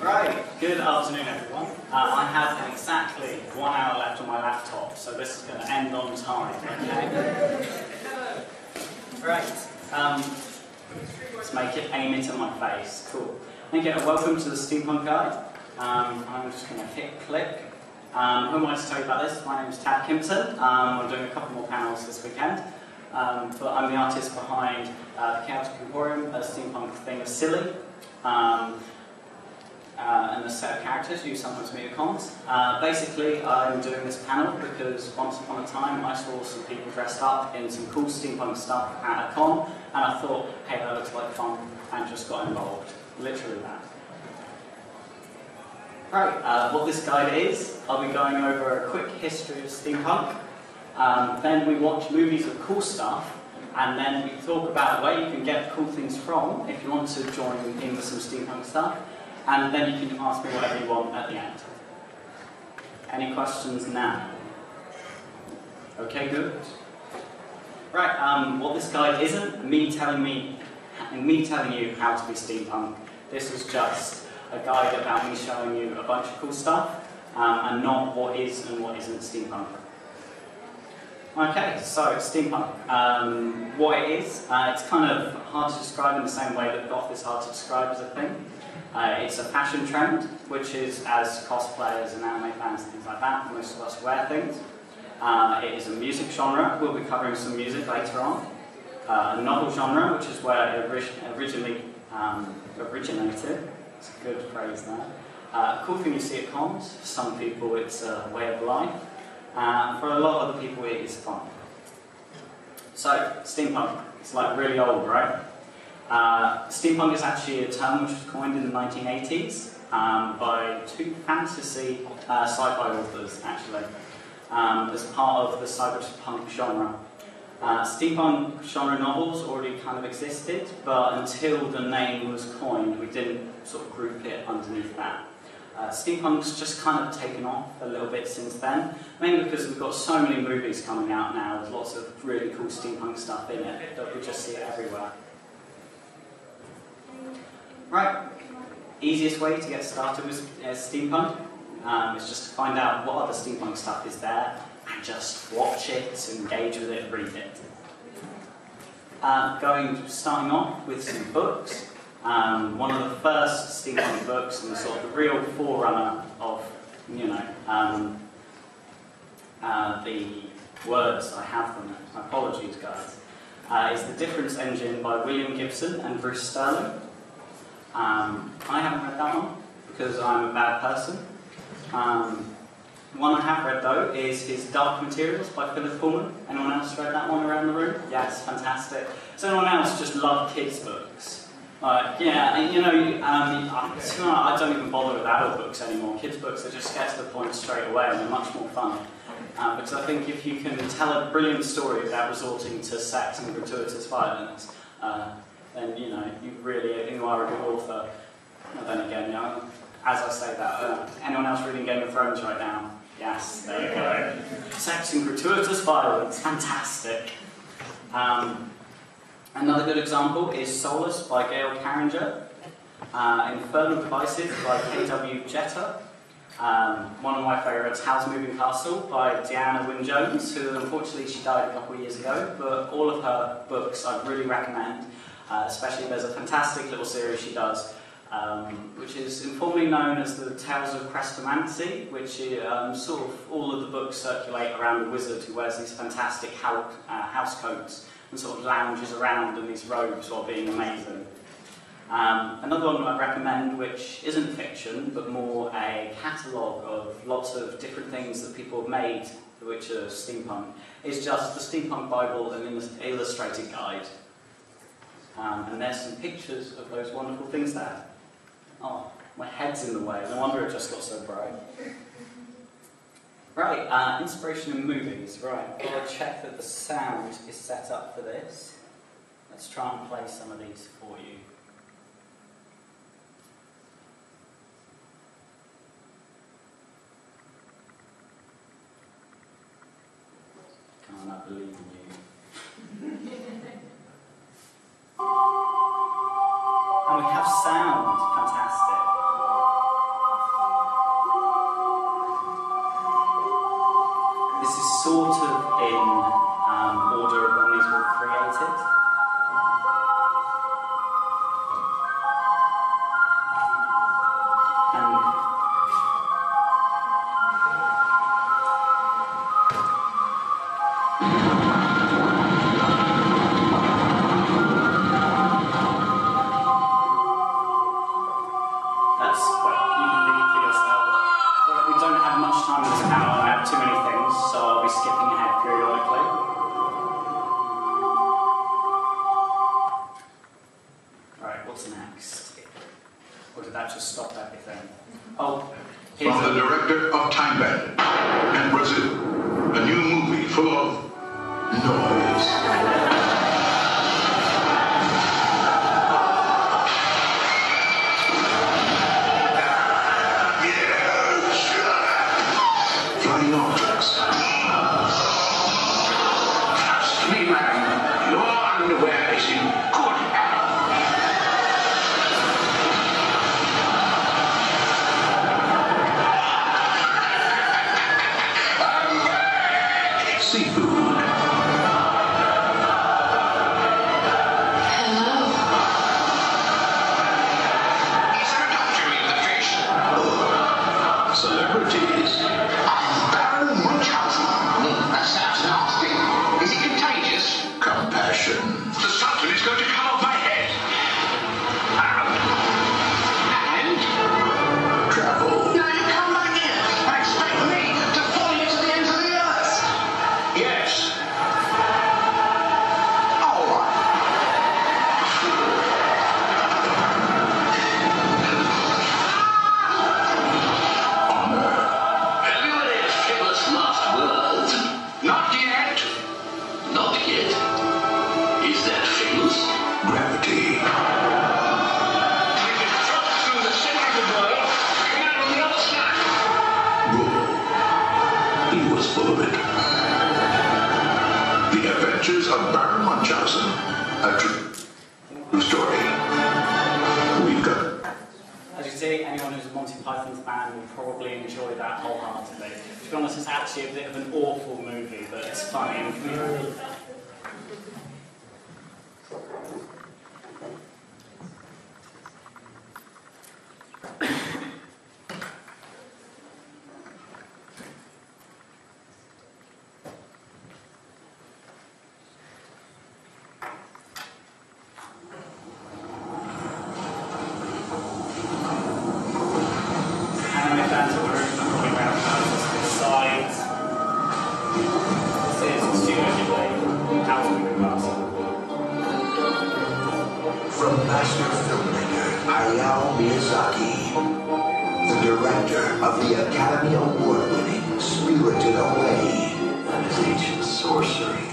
Right, good afternoon everyone. I have exactly 1 hour left on my laptop, so this is going to end on time, okay? Right, let's make it, aim it at my face. Cool. Thank you, and welcome to the Steampunk Guide. I'm just going to hit click. Who am I to tell you about this? My name is Tad Kimpton. I'm doing a couple more panels this weekend. But I'm the artist behind the Khaos Kostumes, a steampunk thing of silly. And a set of characters you sometimes meet at cons. Basically, I'm doing this panel because once upon a time I saw some people dressed up in some cool steampunk stuff at a con, and I thought, hey, that looks like fun, and just got involved. Literally that. Right, what this guide is, I'll be going over a quick history of steampunk, then we watch movies of cool stuff, and then we talk about where you can get cool things from if you want to join in with some steampunk stuff. And then you can ask me whatever you want at the end. Any questions now? Okay, good. Right, what this guide isn't me telling you how to be steampunk. This is just a guide about me showing you a bunch of cool stuff, and not what is and what isn't steampunk. Okay, so steampunk. What it is, it's kind of hard to describe in the same way that goth is hard to describe as a thing. It's a fashion trend, which is as cosplayers and anime fans and things like that, most of us wear things. It is a music genre. We'll be covering some music later on. A novel genre, which is where it originally originated. It's a good phrase there. A cool thing you see at cons. For some people it's a way of life. For a lot of other people it is fun. So, steampunk. It's like really old, right? Steampunk is actually a term which was coined in the 1980s by two fantasy sci-fi authors, actually, as part of the cyberpunk genre. Steampunk genre novels already kind of existed, but until the name was coined, we didn't sort of group it underneath that. Steampunk's just kind of taken off a little bit since then, mainly because we've got so many movies coming out now, there's lots of really cool steampunk stuff in it, that we just see it everywhere. Right, easiest way to get started with steampunk is just to find out what other steampunk stuff is there and just watch it, engage with it, read it. Starting off with some books. One of the first steampunk books and the sort of the real forerunner of, you know, the words I have from it. Apologies, guys. Is The Difference Engine by William Gibson and Bruce Sterling. I haven't read that one because I'm a bad person. One I have read though is his Dark Materials by Philip Pullman. Anyone else read that one around the room? Yes, fantastic. Does anyone else just love kids' books? Yeah, and you know, I don't even bother with adult books anymore. Kids' books, they just get to the point straight away and they're much more fun. Because I think if you can tell a brilliant story without resorting to sex and gratuitous violence, then you know, you are a good author. And then again, you know, as I say that, anyone else reading Game of Thrones right now? Yes, there you go. Sex and gratuitous violence, fantastic. Another good example is Solace by Gail Carringer, Infernal Devices by K.W. Jeter, one of my favourites, Howl's Moving Castle by Deanna Wynne Jones, who unfortunately she died a couple of years ago, but all of her books I really recommend. Especially there's a fantastic little series she does, which is informally known as the Tales of Crestomancy, which sort of all of the books circulate around a wizard who wears these fantastic house coats and sort of lounges around in these robes while being amazing. Another one I recommend, which isn't fiction, but more a catalogue of lots of different things that people have made which are steampunk, is just the Steampunk Bible and Illustrated Guide. And there's some pictures of those wonderful things there. Oh, my head's in the way, no wonder it just got so bright. Right, inspiration in movies. Right, I'll check that the sound is set up for this. Let's try and play some of these for you. Can't I believe in you? And we have sound, fantastic. sort of in order of when these were created. From the director of Time Bandit and Brazil, a new movie full of noise. Flying objects. Trust me, man, your underwear is in good hands. Seafood. Hello. Is there a doctor in the fish? Celebrities. I'm Baron Munchausen. That sounds nasty. Is it contagious? Compassion. The something is going to come off my head. And? Travel. Now you come back here and expect me to follow you to the ends of the earth. Yes. All right. Honor. Have you any famous lost world? Not yet. Not yet. Is that famous? Gravity. We can drop through the center of the world, come out on the other side. Bull. He was full of it. The Adventures of Baron Munchausen. A true story. We've got... As you can see, anyone who's a Monty Python fan will probably enjoy that wholeheartedly. To be honest, it's actually a bit of an awful movie, but it's funny and familiar. Anime fans are probably around this side. This is Studio Ghibli, House Moving Glass. From master filmmaker Hayao Miyazaki, the director of the Academy Award-winning Spirited Away. That is ancient sorcery.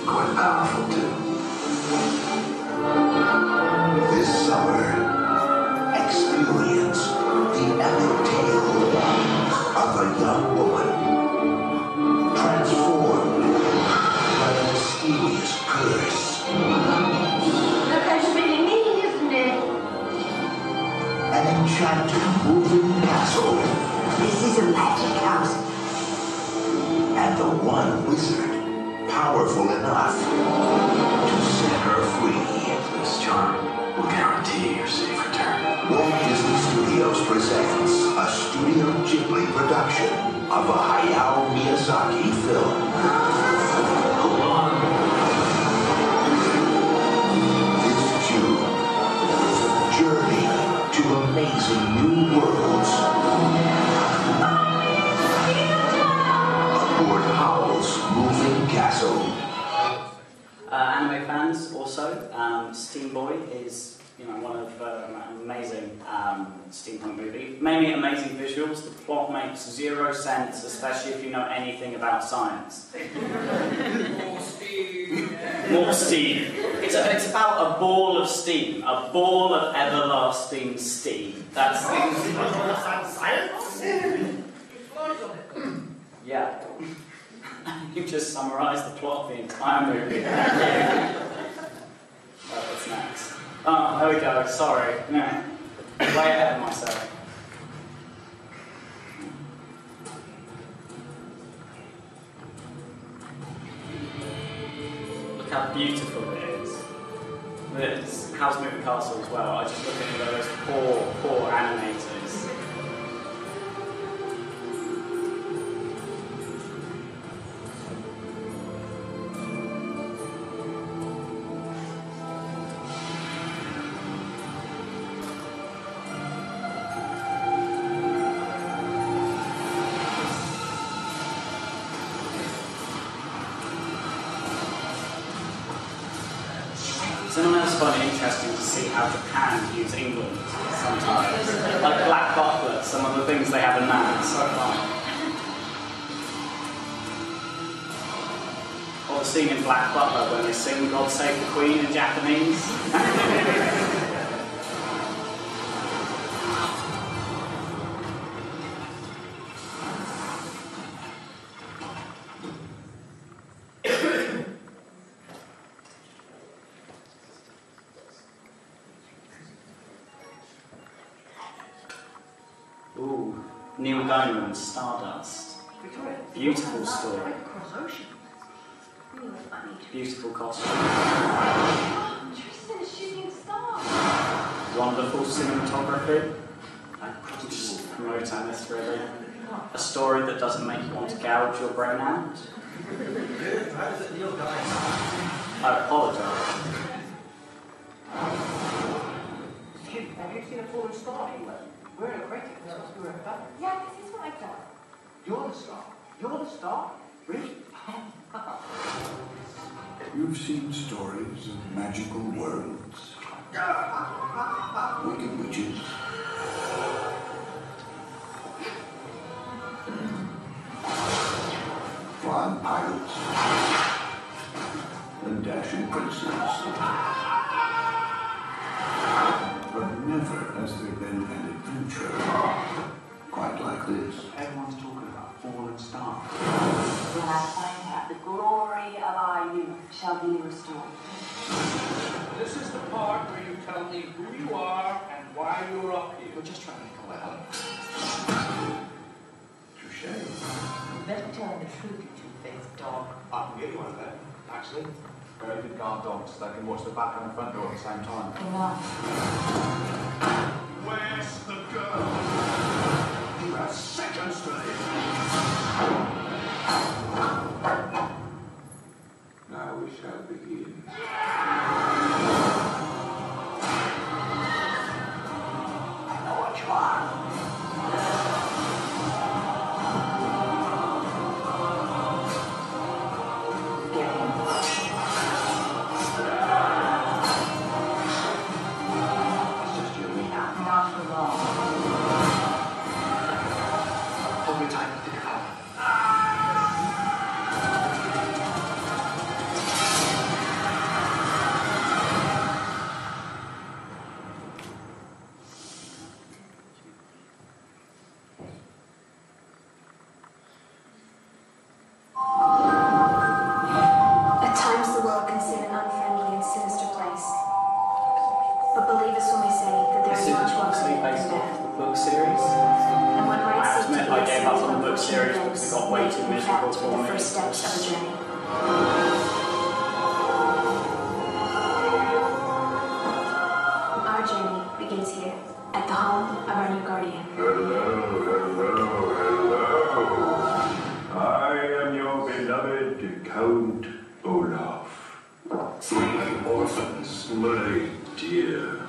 Quite powerful, too. This summer, experience the epic tale of a young woman transformed by a mysterious curse. Look, that's really mean, isn't it? An enchanted moving castle, This is a magic house. and the one wizard powerful enough to set her free. This charm will guarantee your safe return. Walt Disney Studios presents a Studio Ghibli production of a Hayao Miyazaki film. Hold on. This June, journey to amazing new worlds. Aboard Howl's Moving Castle. Anime fans also, Steam Boy is one of an amazing steampunk movie. Mainly amazing visuals. The plot makes zero sense, especially if you know anything about science. More steam. More steam. It's about a ball of steam, a ball of everlasting steam. That's Science? yeah. You just summarised the plot of the entire movie. Thank you. What's next? Oh, there we go. Sorry. No. Way ahead of myself. beautiful it is. This How's Moving Castle as well. I just look at those poor animators. Someone else find it interesting to see how Japan use England sometimes. Like Black Butler, some of the things they have in that, it's so fun. Or the scene in Black Butler when they sing God Save the Queen in Japanese. Ooh, Neil Gaiman's Stardust. Beautiful story. Beautiful costume. Tristan is shooting stars. Wonderful cinematography. Just promoting this really. A story that doesn't make you want to gouge your brain out. How does it Neil Gaiman? I apologise. Have you seen a falling star anywhere? We're in a crater. That's what we're about. Yeah, this is what I thought. You're the star. You're the star? Really? You've seen stories of magical worlds, wicked witches, flying pirates, and dashing princes. But never has there been an adventure quite like this. Everyone's talking about fallen stars. When I find out, the glory of our youth shall be restored. This is the part where you tell me who you are and why you're up here. We're just trying to make a way out. Touche. You better tell the truth, you two-faced dog. I can get you one of them, actually. Very good guard dogs. They can watch the back and the front door at the same time. Enough. Where's the girl? You have seconds to live. Now we shall begin. I know what you are. Get him. It's just you and me now. Not for long. Hold me tight and think about it. At times the world can seem an unfriendly and sinister place. But believe us when we say that there This is is much more obviously good based than off death. the book series. And one I might have to seek to admit, be I a gave up series on of the book series unfortunate because it events got way that too lead miserable back to for the me. first steps of a journey. Our journey begins here, at the home of our new guardian. Hello. I am your beloved Count Olaf. 3 orphans, my dear.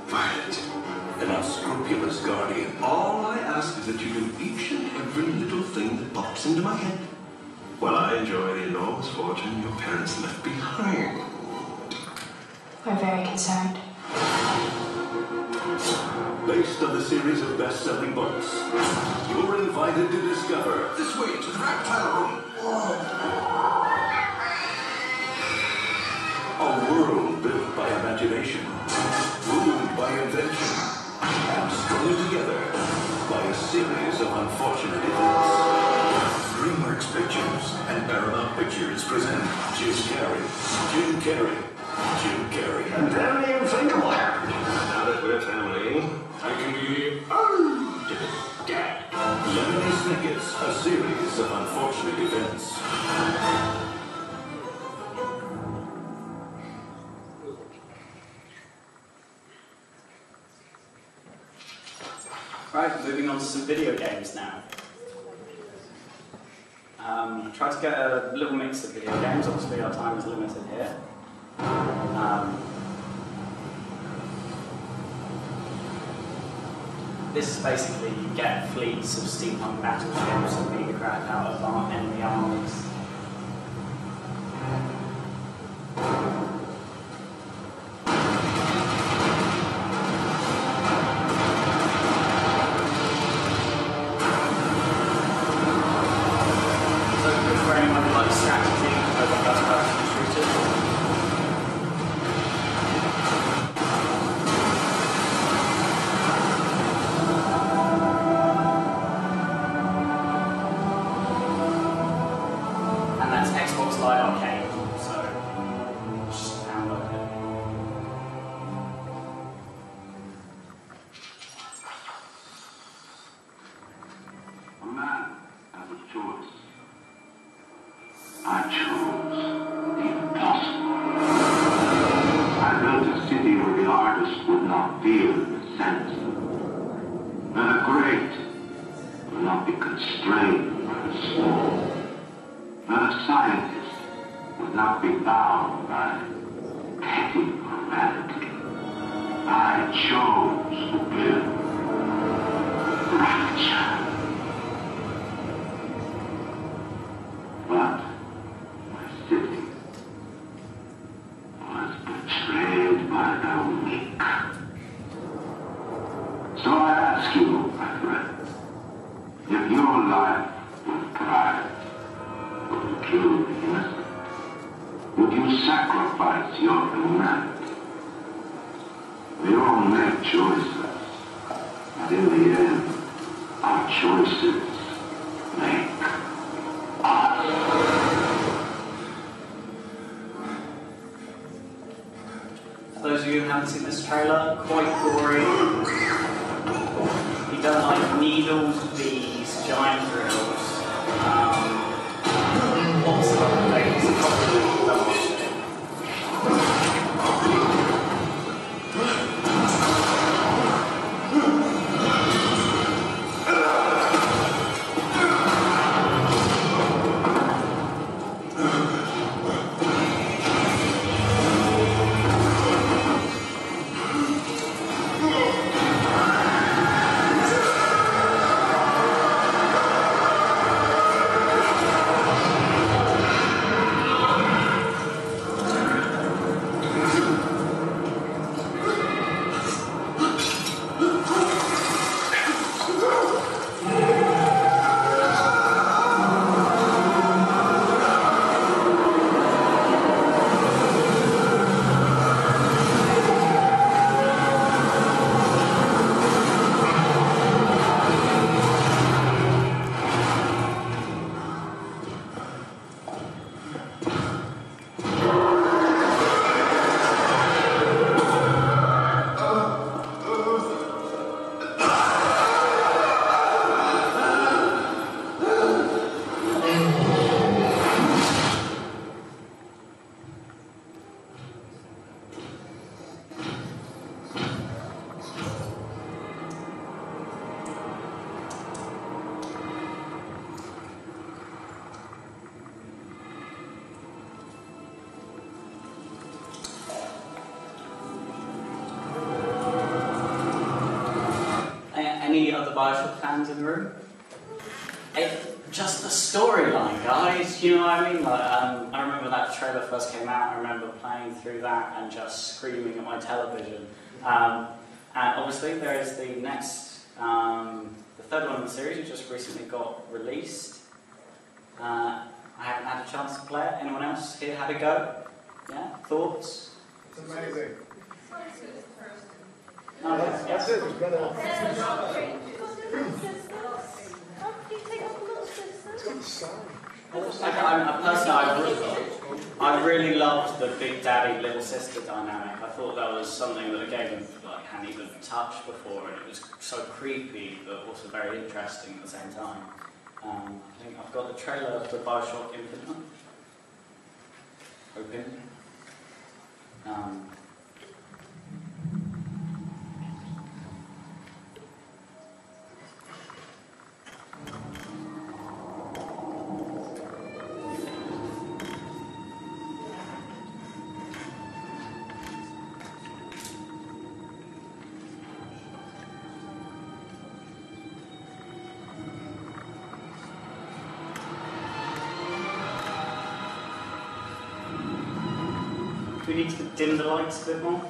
Violet, an unscrupulous guardian. All I ask is that you do each and every little thing that pops into my head, while I enjoy the enormous fortune your parents left behind. We're very concerned. Based on the series of best-selling books, you're invited to discover This way to the reptile room. a world built by imagination, ruled by invention, and strung together by a series of unfortunate events. DreamWorks Pictures and Paramount Pictures present Jim Carrey. And very unthinkable. Now that we're family, I can be old dad. Lemony Snicket's A Series of Unfortunate Events. Right, moving on to some video games now. Try to get a little mix of video games. Obviously, our time is limited here. This is basically you get fleets of steampunk battleships and beat the crap out of our enemy armies. Any other Bioshock fans in the room? Just the storyline, guys. You know what I mean? Like, I remember that trailer first came out. I remember playing through that and just screaming at my television. And obviously, there is the next, the third one in the series, which just recently got released. I haven't had a chance to play it. Anyone else here had a go? Yeah? Thoughts? It's amazing. Oh, That's it. We've got it. It's got the sound. I really loved the big daddy little sister dynamic. I thought that was something that the game hadn't even touched before, and it was so creepy but also very interesting at the same time. I think I've got the trailer of the Bioshock Infinite open. we need to dim the lights a bit more?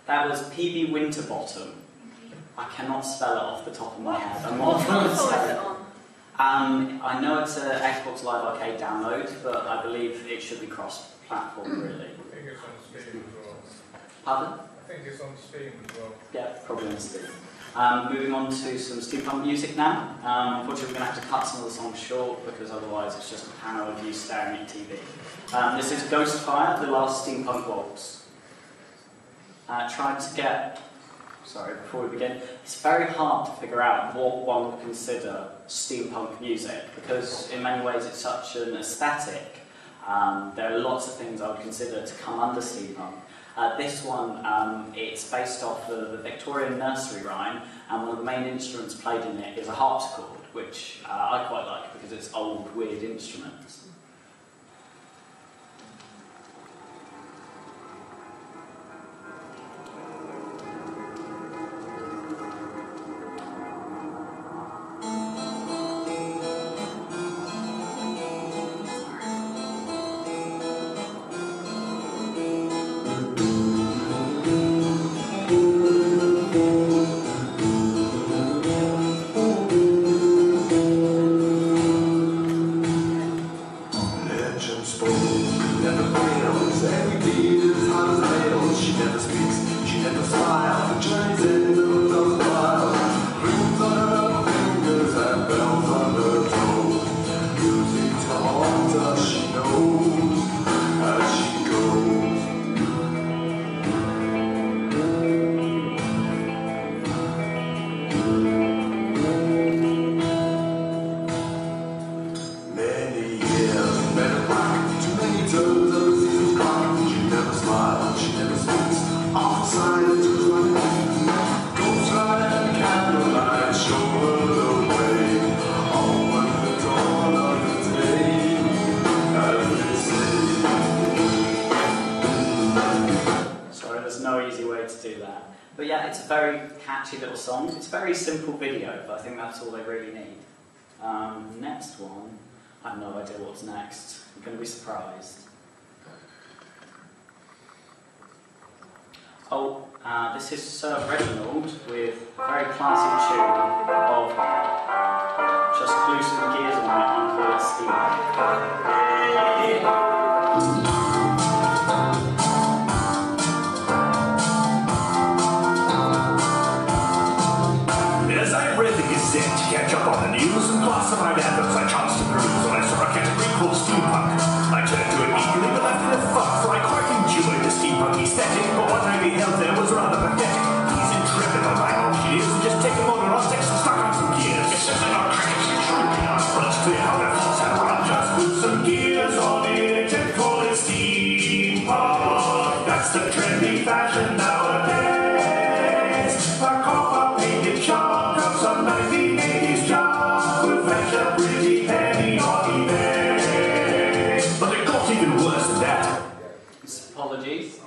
That was PB Winterbottom. I cannot spell it off the top of my head. I'm not trying to say it. I know it's an Xbox Live Arcade download, but I believe it should be cross-platform, really. I think it's on Steam as well. Pardon? I think it's on Steam as well. Yeah, probably on Steam. Moving on to some steampunk music now. Unfortunately, we're going to have to cut some of the songs short because otherwise it's just a panel of you staring at TV. This is Ghostfire, the last steampunk waltz. Trying to get... Sorry, before we begin, it's very hard to figure out what one would consider steampunk music because in many ways it's such an aesthetic There are lots of things I would consider to come under steampunk. This one, it's based off the Victorian nursery rhyme, and one of the main instruments played in it is a harpsichord, which I quite like because it's old, weird instruments. But yeah, it's a very catchy little song. It's a very simple video, but I think that's all they really need. Next one, I have no idea what's next. I'm going to be surprised. Oh, this is Sir Reginald with a very classy tune of just glue some gears on it and call it Steampunk. Catch up on the news and classified adverts I chanced to peruse when I saw a category called Steampunk. I turned to it eagerly but left it a fuck, for I quite enjoyed the steampunk aesthetic, but what I beheld there was rather pathetic. These intrepid online auctioneers who just take a modern objects and stuck on some gears. It's just not critically true, but it's clear how their thoughts have run. Just put some gears on it and call it steampunk. That's the trendy fashion nowadays. A copper-painted chunk of some 1980s junk will fetch a pretty penny on eBay. But it got even worse than that. Apologies.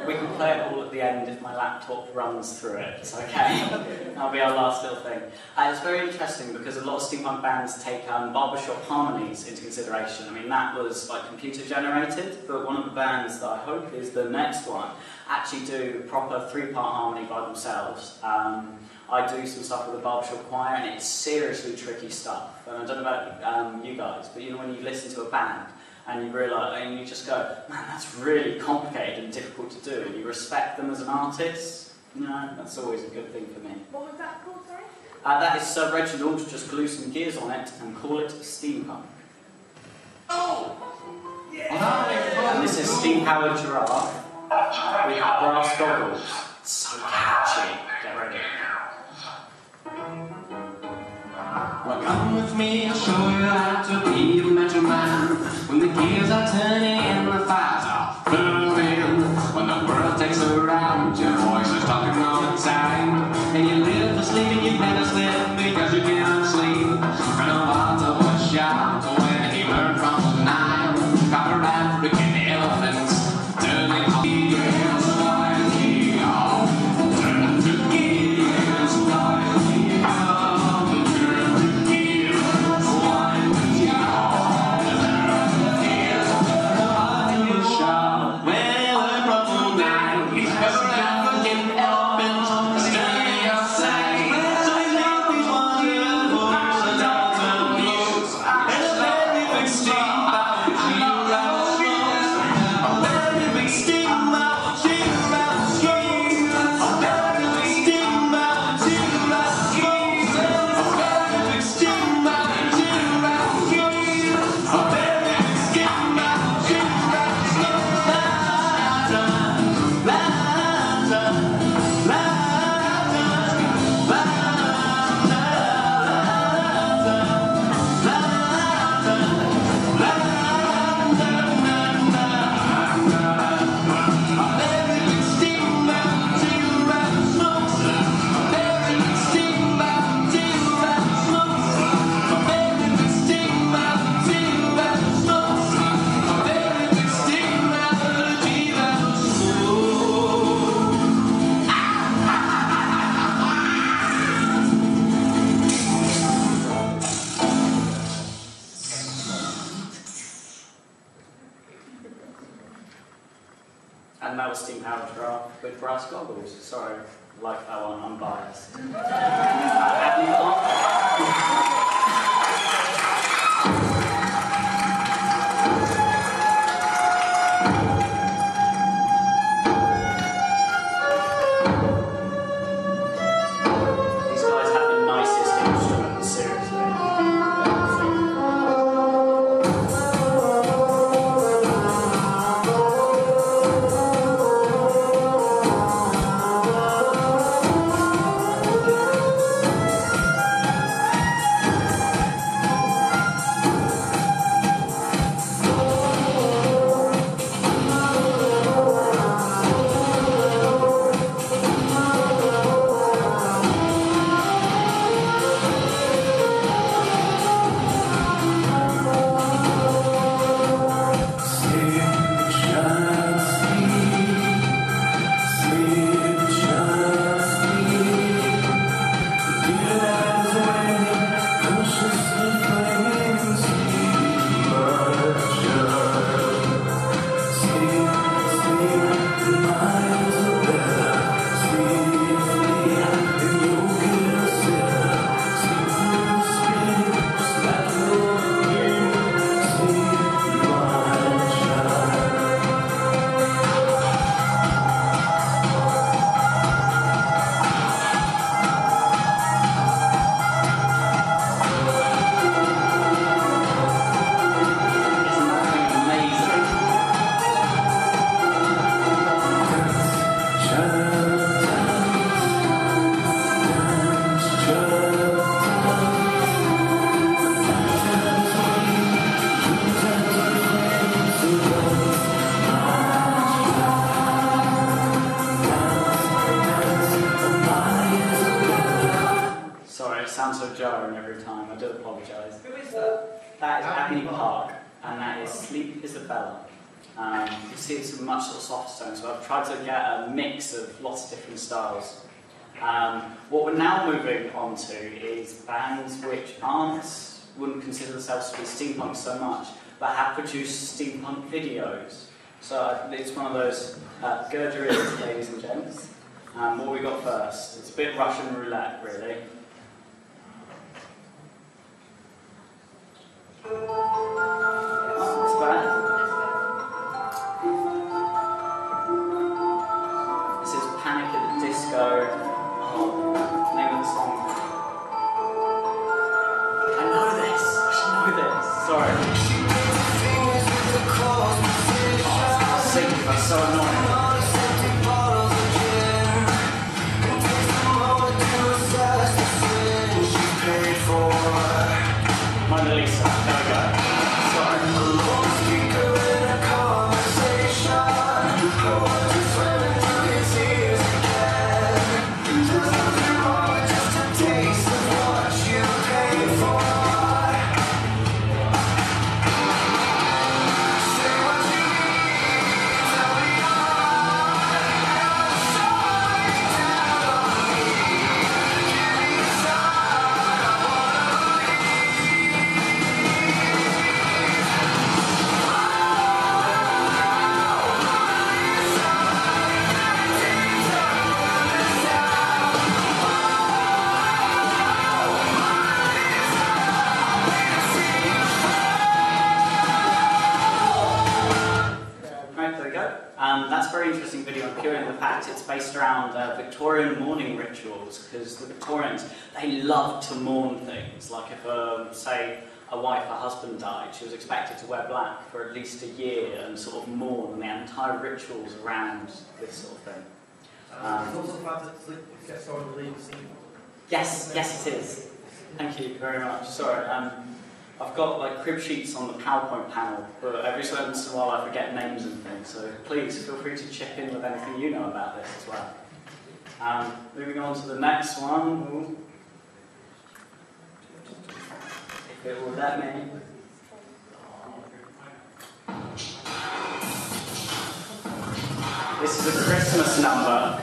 We can play it all at the end if my laptop runs through it. It's okay. That'll be our last little thing. It's very interesting because a lot of steampunk bands take barbershop harmonies into consideration. I mean, that was like computer generated, but one of the bands that I hope is the next one actually do proper 3-part harmony by themselves. I do some stuff with the barbershop choir, and it's seriously tricky stuff. And I don't know about you guys, but you know when you listen to a band and you realise, and you just go, man, that's really complicated and difficult to do, and you respect them as an artist. You know, that's always a good thing for me. What was that called, sorry? That is Sir Reginald, just glue some gears on it and call it Steampunk. Oh! Yeah. And this is steam-powered giraffe with brass goggles. It's so catchy. Get ready. Well, come with me, I'll show you how to be a metal man. When the gears are turning and the fires are burning, when the world takes a round, your voice is talking all the time. And you live for sleeping, you never sleep because you cannot sleep. And a lot of us shout when he learned from the Nile. Got around freaking the elephants, turning all the gears like he all. Turn the gears like he all. steam powered giraffe with brass goggles. Sorry, like that one, I'm biased. These guys have the nicest instruments, seriously. Sorry, it sounds so jarring every time. I do apologise. Who is that? That is Agony Park, and that is Sleep Isabella. You see it's a much sort of soft stone, so I've tried to get a mix of lots of different styles. What we're now moving on to is bands which wouldn't consider themselves to be steampunk so much, but have produced steampunk videos. So it's one of those, gird your ears, ladies and gents. What we got first? It's a bit Russian roulette, really. Oh, it's bad. This is Panic at the Disco. Oh, name of the song. I know this. I should know this. Sorry. Oh, I'll sing. That's so annoying. Mona Lisa. There we go. That's a very interesting video, and purely in the fact it's based around Victorian mourning rituals, because the Victorians, they loved to mourn things. Like if, say, a wife or husband died, she was expected to wear black for at least a year and sort of mourn, and they had entire rituals around this sort of thing. It's also the fact that it gets on the scene. Yes, yes it is. Thank you very much. Sorry, I've got like crib sheets on the PowerPoint panel, but every once in a while I forget names and things, so please feel free to chip in with anything you know about this as well. Moving on to the next one. If it will let me. This is a Christmas number.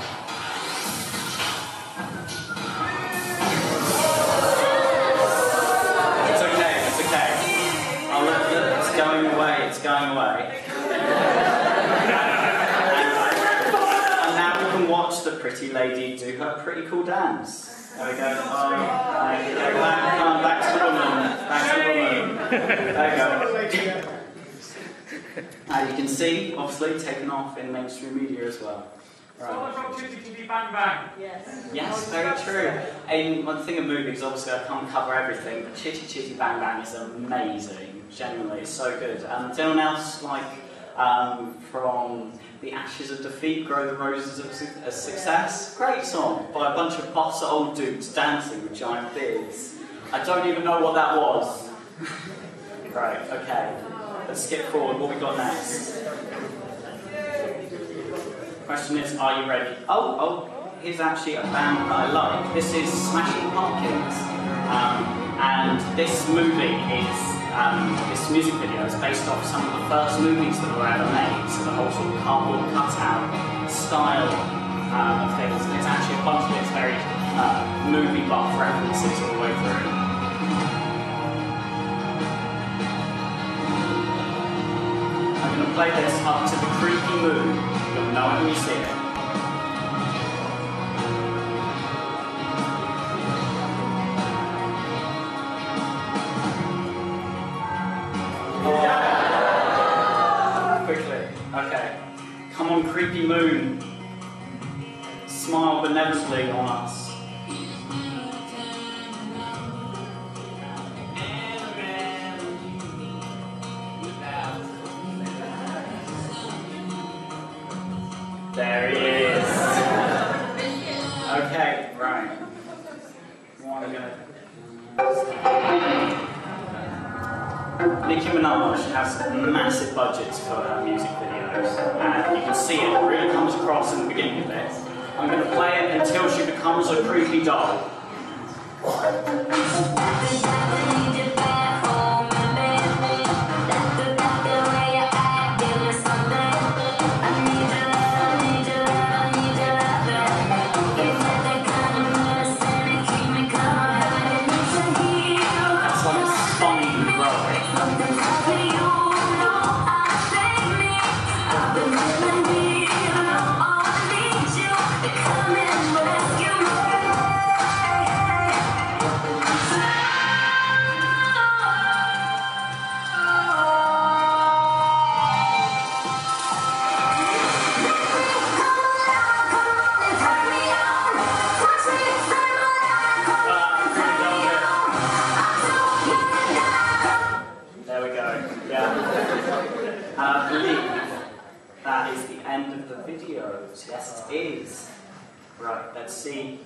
It's going away. pretty lady do her pretty cool dance. There we go. Back to the woman. Back to the woman. There we go. You can see, obviously, taken off in mainstream media as well. Right. From Chitty Chitty Bang Bang. Yes. Yes, very true. And one thing of movies, obviously, I can't cover everything, but Chitty Chitty Bang Bang is amazing. Genuinely, it's so good. Does anyone else like from The Ashes of Defeat, Grow the Roses of Success? Great song by a bunch of boss old dudes dancing with giant beards. I don't even know what that was. Right, okay. Let's skip forward. What we got next? Question is, are you ready? Oh, here's actually a band that I like. This is Smashing Pumpkins. And this movie is, this music video is based off some of the first movies that were ever made. So the whole sort of cardboard cutout style of things. And it's actually a bunch of its very movie buff references all the way through. I'm going to play this up to the creepy moon. You'll know it when you see it. Quickly. Okay. Come on, creepy moon. Smile benevolently on us. There he is. Okay, right. What are we gonna... Nicki Minaj has massive budgets for her music videos, and you can see it really comes across in the beginning of this. I'm going to play it until she becomes a creepy doll. Yes, it is. Right, let's see.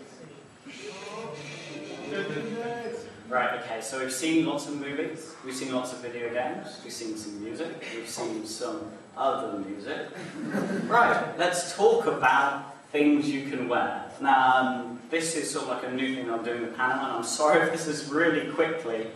Right, okay, so we've seen lots of movies, we've seen lots of video games, we've seen some music, we've seen some other music. Right, let's talk about things you can wear. Now, this is sort of like a new thing I'm doing in the panel, and I'm sorry if this is really quickly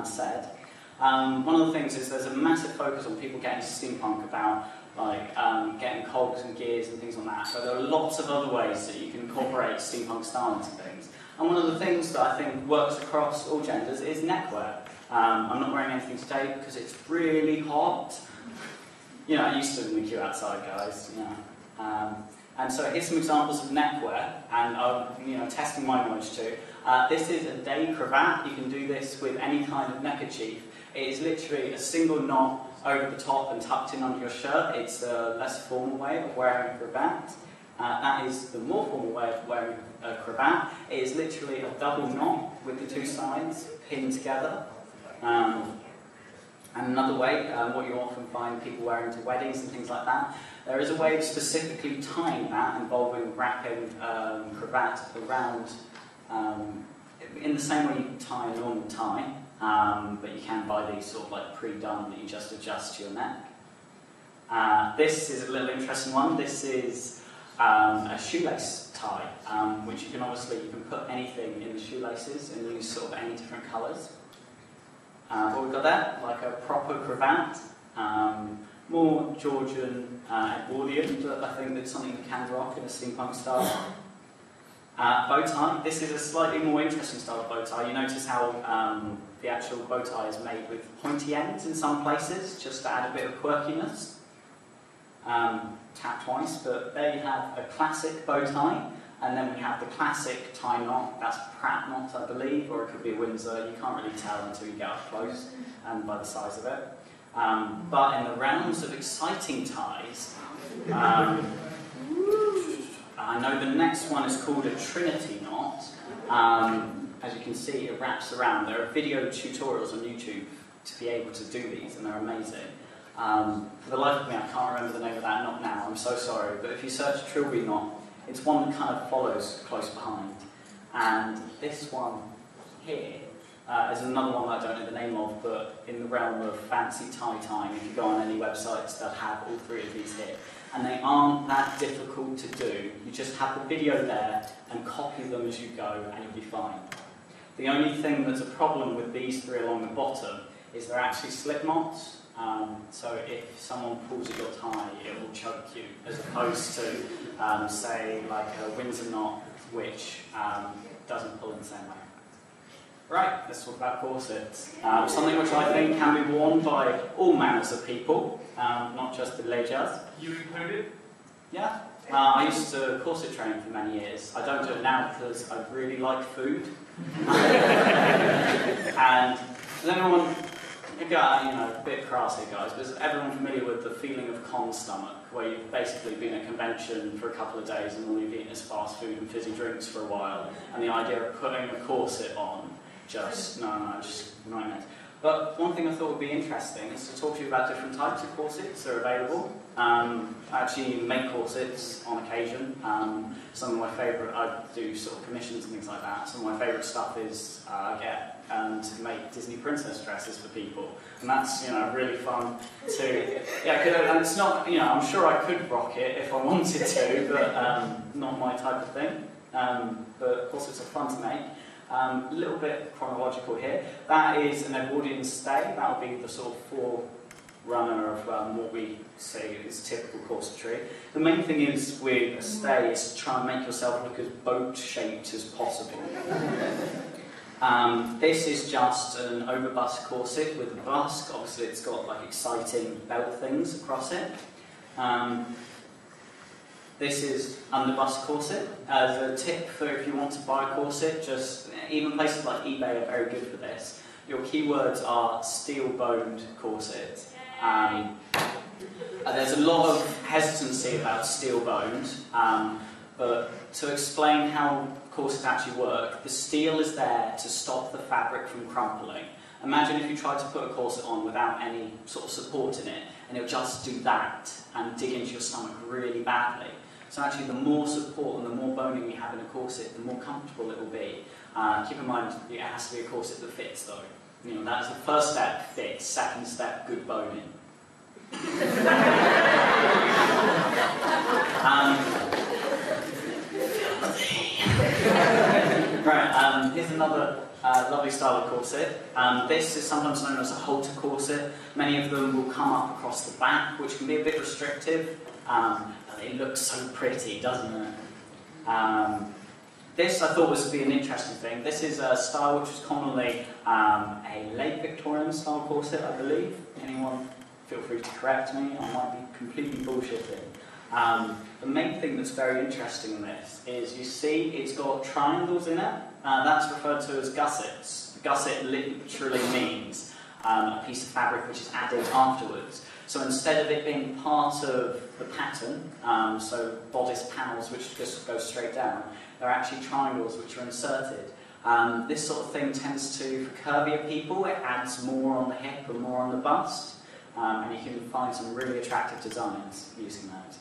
said. One of the things is there's a massive focus on people getting steampunk about like getting cogs and gears and things like that. So there are lots of other ways that you can incorporate steampunk style into things. And one of the things that I think works across all genders is neckwear. I'm not wearing anything today because it's really hot. You know, I used to in the queue outside, guys. You know. And so here's some examples of neckwear, and I'm testing my knowledge too. This is a day cravat. You can do this with any kind of neckerchief. It is literally a single knot over the top and tucked in under your shirt. It's a less formal way of wearing a cravat. That is the more formal way of wearing a cravat. It is literally a double knot with the two sides pinned together. And another way, what you often find people wearing to weddings and things like that, there is a way of specifically tying that, involving wrapping cravat around in the same way you can tie a normal tie. But you can buy these sort of like pre-done that you just adjust to your neck. This is a little interesting one. This is a shoelace tie, which you can put anything in the shoelaces and use sort of any different colours. What we've got there, like a proper cravat, more Georgian Edwardian, but I think that's something you can rock in a steampunk style. Bow tie. This is a slightly more interesting style of bow tie. You notice how the actual bow tie is made with pointy ends in some places, just to add a bit of quirkiness. Tap twice, but there you have a classic bow tie. And then we have the classic tie knot, that's Pratt knot, I believe, or it could be a Windsor. You can't really tell until you get up close and by the size of it. But in the realms of exciting ties, I know the next one is called a Trinity knot. As you can see, it wraps around. There are video tutorials on YouTube to be able to do these, and they're amazing. For the life of me, I can't remember the name of that knot now, I'm so sorry, but if you search Trilby knot, it's one that kind of follows close behind. And this one here is another one that I don't know the name of, but in the realm of fancy tie tying, if you go on any websites, they'll have all three of these here. And they aren't that difficult to do. You just have the video there and copy them as you go, and you'll be fine. The only thing that's a problem with these three along the bottom is they're actually slip knots. So if someone pulls at your tie, it will choke you, as opposed to, say, like a Windsor knot, which doesn't pull in the same way. Right, let's talk about corsets. Something which I think can be worn by all manners of people, not just the ladies. You included? Yeah. I used to corset train for many years. I don't do it now because I really like food. And does anyone, a bit crass here guys, but is everyone familiar with the feeling of con stomach, where you've basically been at a convention for a couple of days and all you've eaten is fast food and fizzy drinks for a while, and the idea of putting a corset on, just nightmares. But one thing I thought would be interesting is to talk to you about different types of corsets that are available. I actually make corsets on occasion. Some of my favourite, I do sort of commissions and things like that. Some of my favourite stuff is I get to make Disney princess dresses for people, and that's really fun to. And it's not I'm sure I could rock it if I wanted to, but not my type of thing. But corsets are fun to make. A little bit chronological here. That is an Edwardian stay. That would be the sort of forerunner of what we say is typical corsetry. The main thing is with a stay is to try and make yourself look as boat-shaped as possible. This is just an over-bust corset with a busk. Obviously, it's got like exciting belt things across it. This is underbust corset. As a tip for if you want to buy a corset, even places like eBay are very good for this. Your keywords are steel-boned corset. There's a lot of hesitancy about steel-boned, but to explain how corsets actually work, the steel is there to stop the fabric from crumpling. Imagine if you tried to put a corset on without any sort of support in it, and it'll just do that and dig into your stomach really badly. So actually, the more support and the more boning you have in a corset, the more comfortable it will be. Keep in mind, it has to be a corset that fits, though. That's the first step, fit. Second step, good boning. Right, here's another lovely style of corset. This is sometimes known as a halter corset. Many of them will come up across the back, which can be a bit restrictive. It looks so pretty, doesn't it? This I thought would be an interesting thing. This is a style which is commonly a late Victorian style corset, I believe. Anyone feel free to correct me, I might be completely bullshitting. The main thing that's very interesting in this is you see it's got triangles in it. That's referred to as gussets. Gusset literally means a piece of fabric which is added afterwards. So instead of it being part of the pattern, so bodice panels which just go straight down, they're actually triangles which are inserted. This sort of thing tends to, for curvier people, it adds more on the hip and more on the bust, and you can find some really attractive designs using that.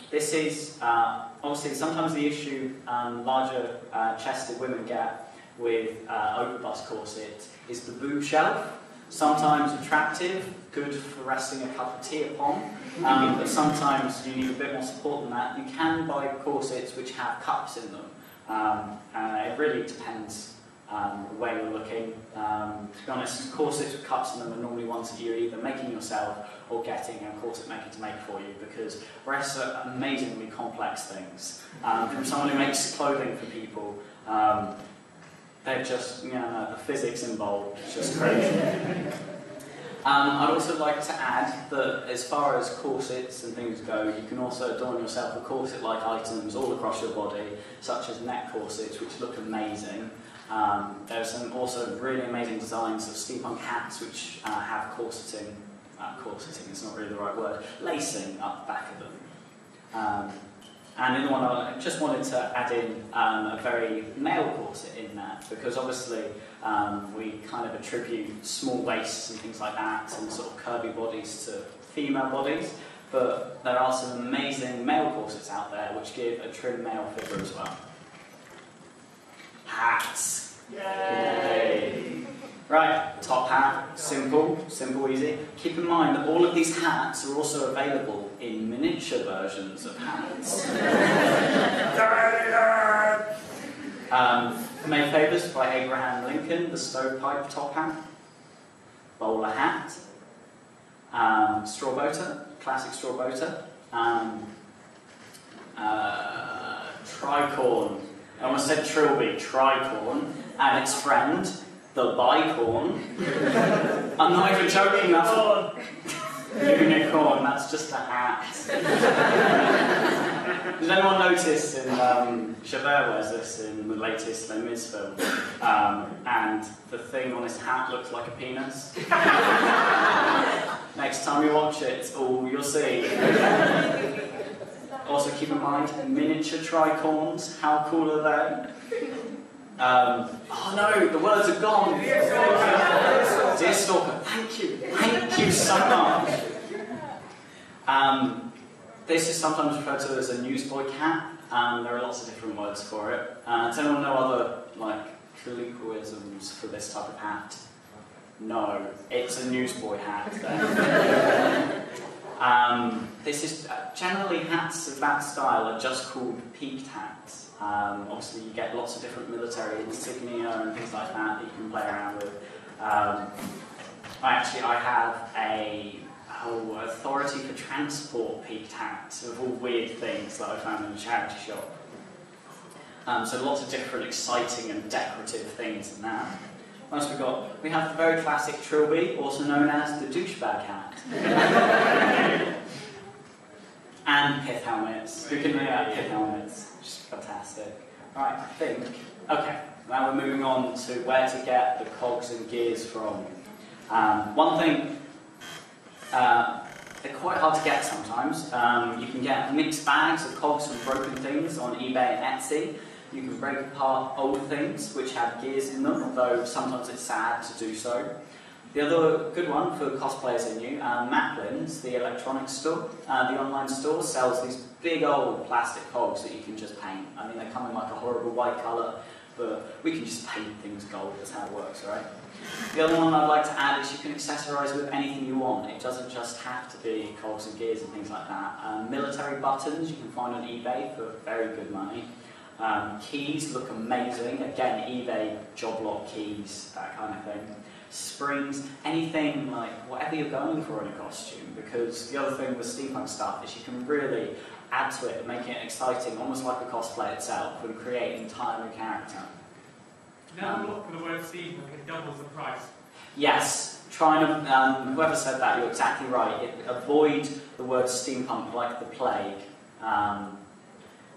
This is, obviously, sometimes the issue larger chested women get with over-bust corset is the boob shelf. Sometimes attractive, good for resting a cup of tea upon, but sometimes you need a bit more support than that. You can buy corsets which have cups in them. It really depends the way you're looking. To be honest, corsets with cups in them are normally ones that you're either making yourself or getting a corset maker to make for you, because breasts are amazingly complex things. From someone who makes clothing for people, they're just, the physics involved, it's just crazy. I'd also like to add that as far as corsets and things go, you can also adorn yourself with corset-like items all across your body, such as neck corsets, which look amazing. There's some also really amazing designs of steampunk hats, which have corseting, is not really the right word, lacing up the back of them. And in the one, I just wanted to add in a very male corset in that, because obviously we kind of attribute small waists and things like that, and sort of curvy bodies to female bodies, but there are some amazing male corsets out there which give a trim male figure as well. Hats! Yay! Right, top hat, simple, easy. Keep in mind that all of these hats are also available in miniature versions of hats. Made Favours by Abraham Lincoln, the stovepipe top hat, bowler hat, straw boater, classic straw boater, tricorn, I almost said trilby, tricorn, and its friend, the bicorn. I'm not even joking, that's unicorn, that's just a hat. Did anyone notice in Javert wears this in the latest Les Mis film, and the thing on his hat looks like a penis? Next time you watch it, you'll see. Also keep in mind, miniature tricorns, how cool are they? Oh no, the words are gone. Dear Stalker, thank you so much. This is sometimes referred to as a newsboy cat. There are lots of different words for it. Does anyone know other colloquialisms for this type of hat? No, it's a newsboy hat then. This is generally hats of that style are just called peaked hats. Obviously, you get lots of different military insignia and things like that you can play around with. I have a authority for transport peaked hats of all weird things that I found in a charity shop. So lots of different exciting and decorative things in that. What else we got? We have the very classic trilby, also known as the douchebag hat. And pith helmets. Who can know about pith helmets? Just fantastic. Right, I think. Okay, now we're moving on to where to get the cogs and gears from. One thing, they're quite hard to get sometimes. You can get mixed bags of cogs and broken things on eBay and Etsy. You can break apart old things which have gears in them, although sometimes it's sad to do so. The other good one for cosplayers in you, Maplin's, the electronics store, the online store, sells these big old plastic cogs that you can just paint. I mean, they come in like a horrible white colour, but we can just paint things gold, that's how it works, right? The other one I'd like to add is you can accessorise with anything you want. It doesn't just have to be cogs and gears and things like that. Military buttons you can find on eBay for very good money. Keys look amazing, again eBay, job lot keys, that kind of thing. Springs, anything like whatever you're going for in a costume, because the other thing with steampunk stuff is you can really add to it and make it exciting, almost like a cosplay itself, and create an entire new character. Never look for the word steampunk, it doubles the price. Yes, whoever said that, you're exactly right. Avoid the word steampunk like the plague.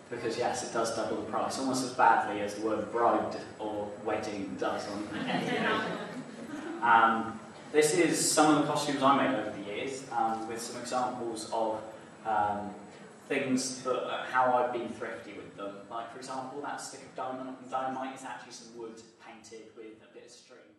Because yes, it does double the price, almost as badly as the word bride or wedding does on anything. This is some of the costumes I made over the years, with some examples of things that how I've been thrifty with them. Like for example, that stick of dynamite is actually some wood painted with a bit of string.